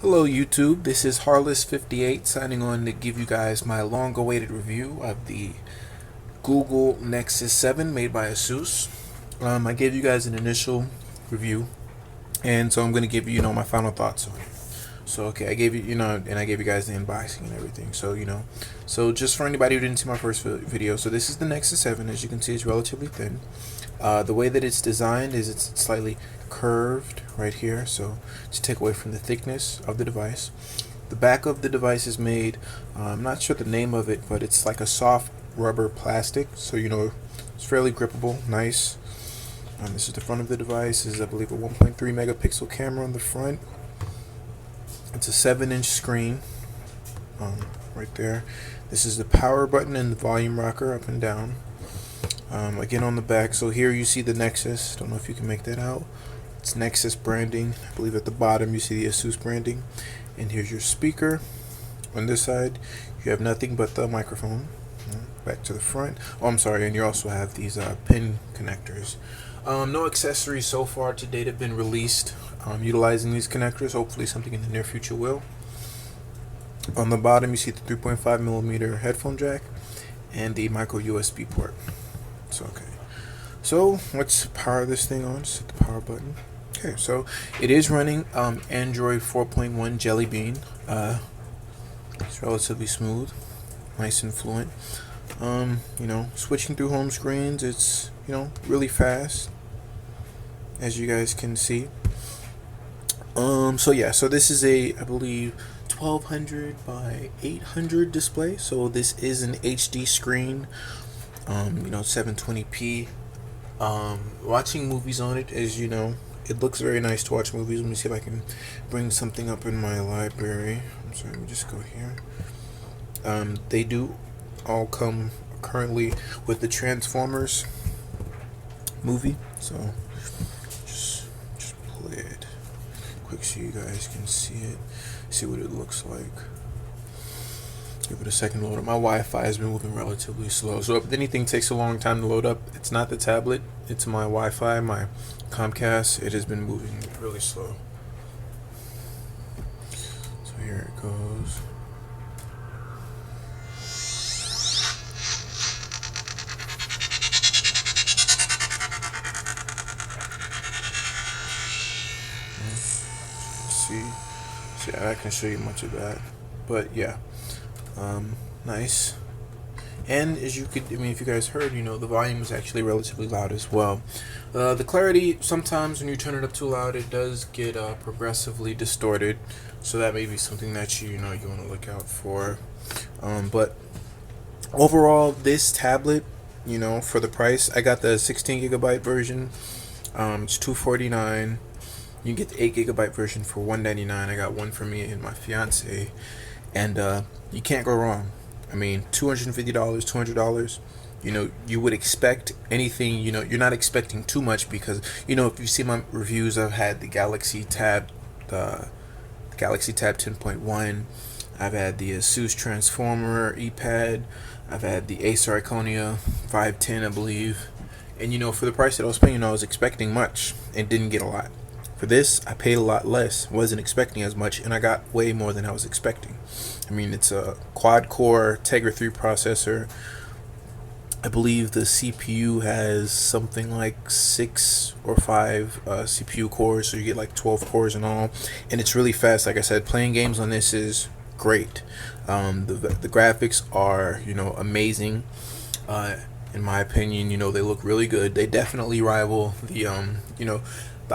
Hello YouTube, this is Harless58 signing on to give you guys my long-awaited review of the Google Nexus 7 made by Asus. I gave you guys an initial review, and so I'm going to give you, my final thoughts on it. So okay, I gave you, and I gave you guys the unboxing and everything. So just for anybody who didn't see my first video, so this is the Nexus 7. As you can see, it's relatively thin. The way that it's designed is it's slightly curved right here, so to take away from the thickness of the device. The back of the device is made, I'm not sure the name of it, but it's like a soft rubber plastic, so it's fairly grippable, nice. This is the front of the device. This is, I believe, a 1.3 megapixel camera on the front. It's a 7-inch screen right there. This is the power button and the volume rocker up and down. Again on the back, so here you see the Nexus. Don't know if you can make that out. It's Nexus branding. I believe at the bottom you see the Asus branding. And here's your speaker. On this side you have nothing but the microphone. Back to the front. Oh, I'm sorry, and you also have these pin connectors. No accessories so far to date have been released utilizing these connectors. Hopefully something in the near future will. On the bottom you see the 3.5 millimeter headphone jack and the micro USB port. So let's power this thing on. Just hit the power button. Okay, so it is running Android 4.1 Jelly Bean. It's relatively smooth, nice and fluent. Switching through home screens, it's really fast, as you guys can see. So this is I believe 1200 by 800 display. So this is an HD screen. 720p. Watching movies on it, as you know, it looks very nice to watch movies. Let me see if I can bring something up in my library. I'm sorry, let me just go here. They do all come currently with the Transformers movie, so just play it quick so you guys can see it, see what it looks like. Give it a second to load up. My Wi-Fi has been moving relatively slow, so if anything takes a long time to load up, it's not the tablet, it's my Wi-Fi, my Comcast. It has been moving really slow. So here it goes. See, I can show you much of that, but yeah. Nice. And as you could, if you guys heard, the volume is actually relatively loud as well. The clarity, sometimes when you turn it up too loud, it does get progressively distorted, so that may be something that you want to look out for. But overall, this tablet, for the price, I got the 16 gigabyte version. It's $249. You can get the 8 gigabyte version for $199. I got one for me and my fiance, and you can't go wrong. $250, $200. You would expect anything. You're not expecting too much because if you see my reviews, I've had the Galaxy Tab 10.1. I've had the Asus Transformer ePad. I've had the Acer Iconia 510, I believe. And for the price that I was paying, I was expecting much and didn't get a lot. For this, I paid a lot less, wasn't expecting as much, and I got way more than I was expecting. It's a quad-core Tegra 3 processor. I believe the CPU has something like 6 or 5 CPU cores, so you get like 12 cores in all, and it's really fast. Like I said, playing games on this is great. The graphics are, amazing. In my opinion, they look really good. They definitely rival the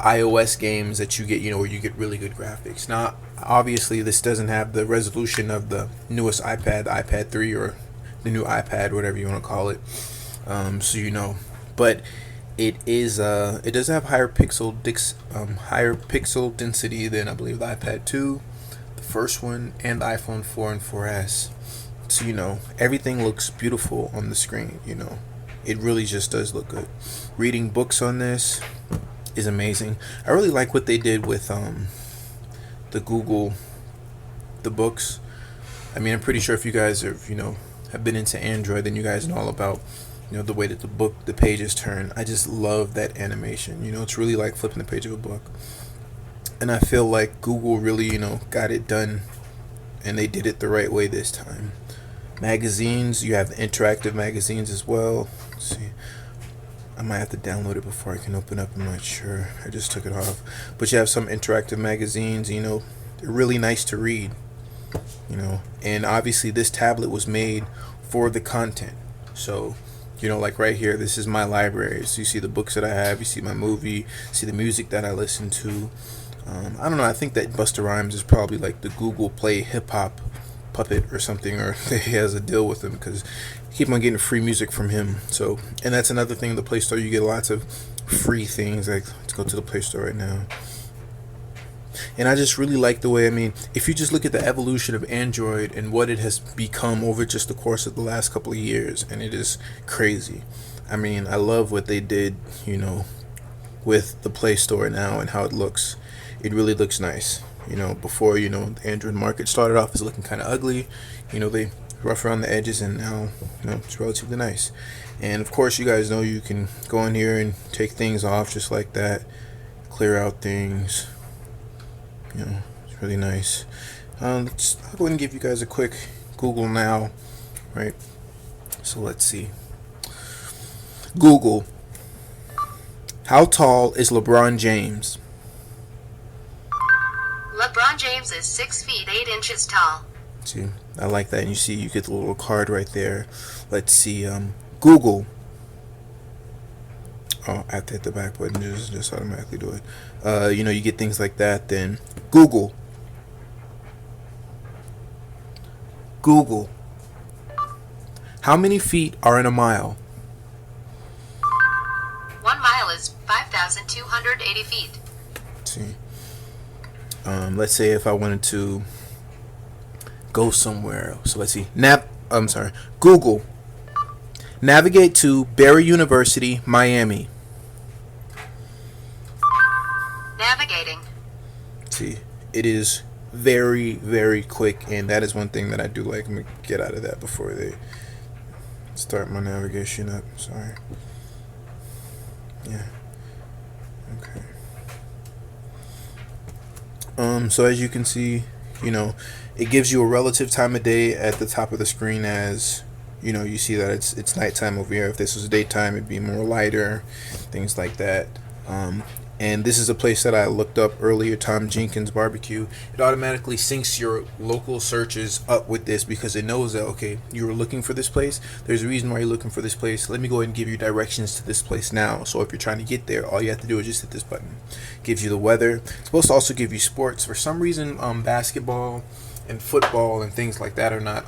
iOS games that you get, where you get really good graphics. Now, obviously, this doesn't have the resolution of the newest iPad, the iPad 3, or the new iPad, whatever you want to call it. But it is, it does have higher pixel density than, I believe, the iPad 2, the first one, and the iPhone 4 and 4S. So, everything looks beautiful on the screen. It really just does look good. Reading books on this is amazing. I really like what they did with the books. I'm pretty sure if you guys have been into Android, then you guys know all about the way that the pages turn. I just love that animation. It's really like flipping the page of a book. and I feel like Google really, got it done, and they did it the right way this time. Magazines, you have the interactive magazines as well. Let's see. I might have to download it before I can open up. I'm not sure. I just took it off. But you have some interactive magazines, they're really nice to read. And obviously this tablet was made for the content. So, like right here, this is my library. So you see the books that I have, you see my movie, see the music that I listen to. I don't know, I think that Busta Rhymes is probably like the Google Play hip hop puppet or something, or he has a deal with him, because keep on getting free music from him. So, and that's another thing in the Play Store, you get lots of free things. Like, let's go to the Play Store right now. And I just really like the way, if you just look at the evolution of Android and what it has become over just the course of the last couple of years, and it is crazy. I love what they did, with the Play Store now and how it looks. It really looks nice. Before, the Android market started off as looking kind of ugly. They rough around the edges, and now, it's relatively nice. And of course, you guys know you can go in here and take things off just like that, clear out things. It's really nice. I'll go ahead and give you guys a quick Google now, right? So let's see. Google. How tall is LeBron James? LeBron James is 6 feet 8 inches tall. See, I like that. And you see, you get the little card right there. Let's see. Google. Oh, I have to hit the back button. Just automatically do it. You get things like that. Then Google. Google. How many feet are in a mile? 1 mile is 5,280 feet. See. Let's say if I wanted to go somewhere. So let's see. Google. Navigate to Barry University, Miami. Navigating. See, it is very, very quick, and that is one thing that I do like. Let me get out of that before they start my navigation up. Sorry. Yeah. Okay. So as you can see, it gives you a relative time of day at the top of the screen. As you see that it's nighttime over here. If this was daytime, it'd be more lighter, things like that. And this is a place that I looked up earlier, Tom Jenkins Barbecue. It automatically syncs your local searches up with this, because it knows that, okay, you were looking for this place. There's a reason why you're looking for this place. Let me go ahead and give you directions to this place now. So if you're trying to get there, all you have to do is just hit this button. It gives you the weather. It's supposed to also give you sports. For some reason, basketball and football and things like that are not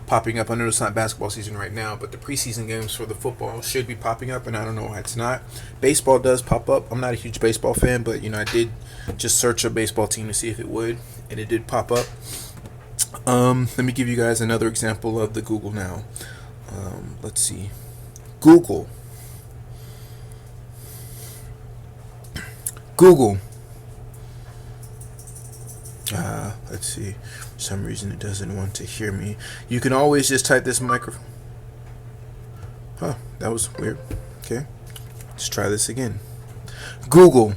popping up. I know it's not basketball season right now, but the preseason games for the football should be popping up, and I don't know why it's not. Baseball does pop up. I'm not a huge baseball fan, but I did just search a baseball team to see if it would, and it did pop up. Let me give you guys another example of the Google now. Let's see. Google. Let's see. For some reason it doesn't want to hear me. You can always just type this microphone. Huh, that was weird. Okay, let's try this again. Google.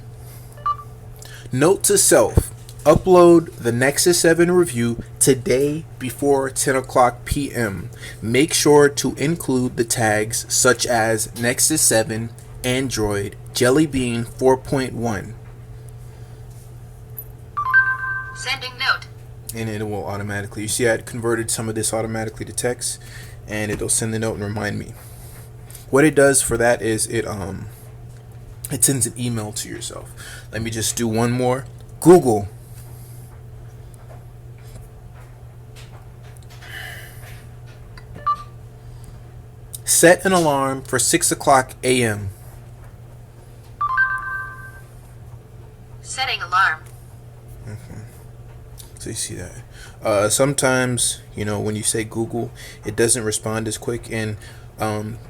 Note to self. Upload the Nexus 7 review today before 10 o'clock p.m. Make sure to include the tags such as Nexus 7, Android, Jelly Bean 4.1. Sending note. And it will automatically, you see I converted some of this automatically to text, and it'll send the note and remind me. What it does for that is it sends an email to yourself. Let me just do one more. Google. Set an alarm for 6 o'clock a.m. Setting alarm. So you see that. Sometimes, when you say Google, it doesn't respond as quick. And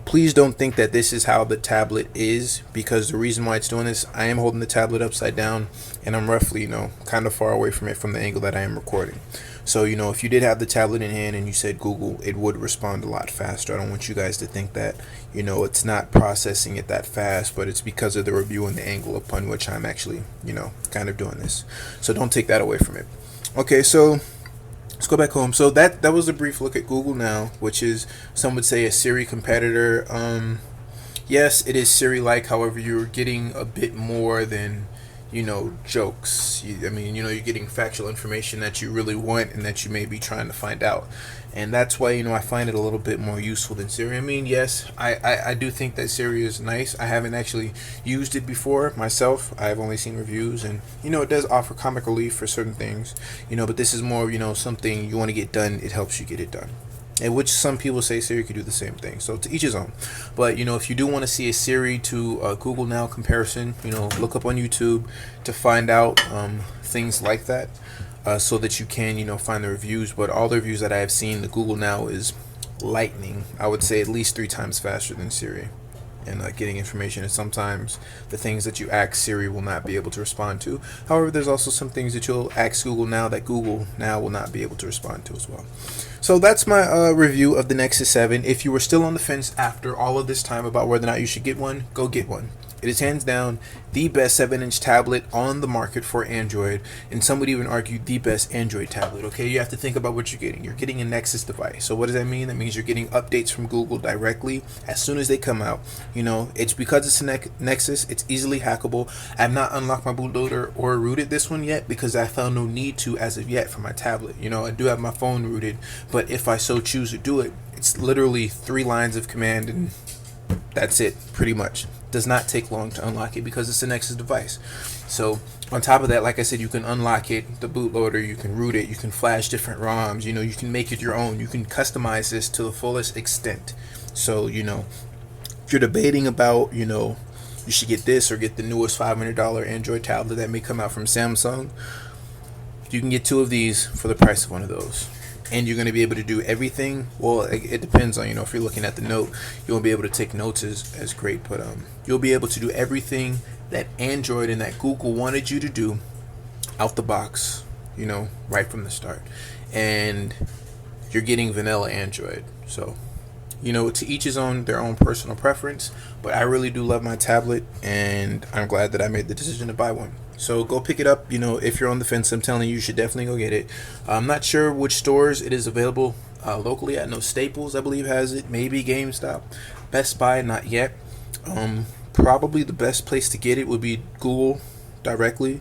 Please don't think that this is how the tablet is, because the reason why it's doing this, I am holding the tablet upside down and I'm roughly, kind of far away from it from the angle that I am recording. So, if you did have the tablet in hand and you said Google, it would respond a lot faster. I don't want you guys to think that, it's not processing it that fast, but it's because of the review and the angle upon which I'm actually, kind of doing this. So don't take that away from it. Okay, so let's go back home. So that was a brief look at Google Now, which is, some would say, a Siri competitor. Yes, it is Siri-like. However, you're getting a bit more than, jokes. You're getting factual information that you really want and that you may be trying to find out. And that's why, I find it a little bit more useful than Siri. Yes, I do think that Siri is nice. I haven't actually used it before myself. I've only seen reviews, and, it does offer comic relief for certain things, but this is more, something you want to get done. It helps you get it done. And which some people say Siri could do the same thing. So to each his own. But if you do want to see a Siri to Google Now comparison, look up on YouTube to find out things like that, so that you can find the reviews. But all the reviews that I have seen, the Google Now is lightning. I would say at least 3 times faster than Siri. And getting information, and sometimes the things that you ask Siri will not be able to respond to. However, there's also some things that you'll ask Google Now that Google Now will not be able to respond to as well. So that's my review of the Nexus 7. If you were still on the fence after all of this time about whether or not you should get one, go get one. It is hands down the best 7-inch tablet on the market for Android, and some would even argue the best Android tablet. Okay, you have to think about what you're getting. You're getting a Nexus device. So what does that mean? That means you're getting updates from Google directly as soon as they come out. It's because it's a Nexus, it's easily hackable. I have not unlocked my bootloader or rooted this one yet because I found no need to as of yet for my tablet. I do have my phone rooted, but if I so choose to do it, it's literally 3 lines of command and that's it, pretty much. Does not take long to unlock it because it's a Nexus device. So on top of that, like I said, you can unlock it, the bootloader, you can root it, you can flash different ROMs, you can make it your own, you can customize this to the fullest extent. So if you're debating about you should get this or get the newest $500 Android tablet that may come out from Samsung, you can get 2 of these for the price of one of those. And you're going to be able to do everything. Well, it depends on, if you're looking at the note, you won't be able to take notes as great, but you'll be able to do everything that Android and that Google wanted you to do out the box, right from the start. And you're getting vanilla Android. So, to each his own, their own personal preference, but I really do love my tablet, and I'm glad that I made the decision to buy one. So go pick it up. If you're on the fence, I'm telling you, you should definitely go get it. I'm not sure which stores it is available locally. I know Staples, I believe, has it. Maybe GameStop. Best Buy, not yet. Probably the best place to get it would be Google directly,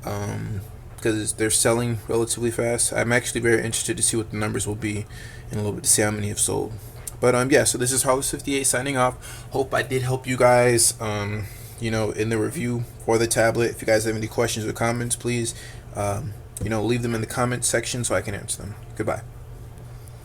because they're selling relatively fast. I'm actually very interested to see what the numbers will be in a little bit, to see how many have sold. But yeah, so this is Harless58 signing off. Hope I did help you guys in the review for the tablet. If you guys have any questions or comments, please leave them in the comment section so I can answer them. Goodbye.